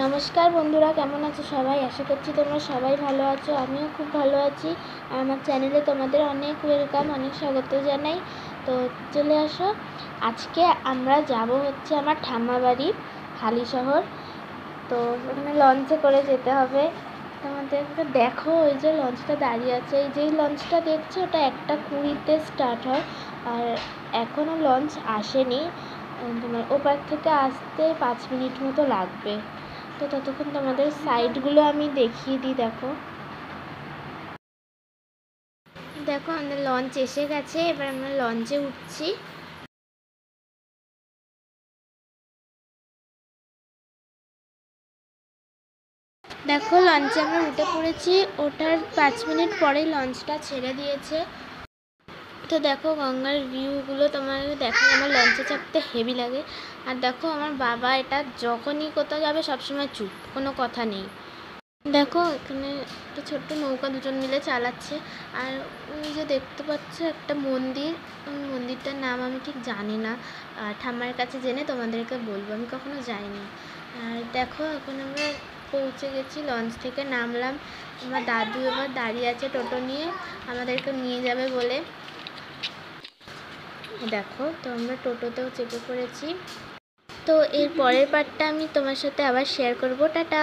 নমস্কার বন্ধুরা, কেমন আছো সবাই? আশা করছি তোমরা সবাই ভালো আছো। আমিও খুব ভালো আছি। আমার চ্যানেলে তোমাদের অনেক ওয়েলকাম, অনেক স্বাগত জানাই। তো চলে আসো। আজকে আমরা যাব হচ্ছে আমার ঠাম্মা বাড়ি হালিশহর। তো ওখানে লঞ্চে করে যেতে হবে। তোমাদেরকে দেখো, ওই যে লঞ্চটা দাঁড়িয়ে আছে, এই যেই লঞ্চটা দেখছো ওটা 1:20-তে স্টার্ট হয়। আর এখনও লঞ্চ আসেনি। তোমার ওপার থেকে আসতে 5 মিনিট মতো লাগবে। তো ততক্ষণ তোমাদের সাইডগুলো আমি দেখিয়ে দিই। দেখো দেখো আমাদের লঞ্চ এসে গেছে। এবার আমরা লঞ্চে উঠছি। দেখো লঞ্চে আমরা উঠে পড়েছি। ওঠার 5 মিনিট পরেই লঞ্চটা ছেড়ে দিয়েছে। তো দেখো গঙ্গার ভিউগুলো তোমার দেখো। আমার লঞ্চে চাপতে হেভি লাগে। আর দেখো আমার বাবা এটা যখনই কোথাও যাবে সবসময় চুপ, কোনো কথা নেই। দেখো এখানে একটা ছোট্ট নৌকা দুজন মিলে চালাচ্ছে। আর ওই যে দেখতে পাচ্ছ একটা মন্দির, ওই মন্দিরটার নাম আমি ঠিক জানি না। ঠাম্মার কাছে জেনে তোমাদেরকে বলবো, আমি কখনো যাইনি। আর দেখো এখন আমরা পৌঁছে গেছি, লঞ্চ থেকে নামলাম। আমার দাদু এবার দাঁড়িয়ে আছে টোটো নিয়ে, আমাদেরকে নিয়ে যাবে বলে। দেখো তো আমরা টোটোতেও চেপে পড়েছি। তো এর পরের পার্টটা আমি তোমার সাথে আবার শেয়ার করবো। টাটা।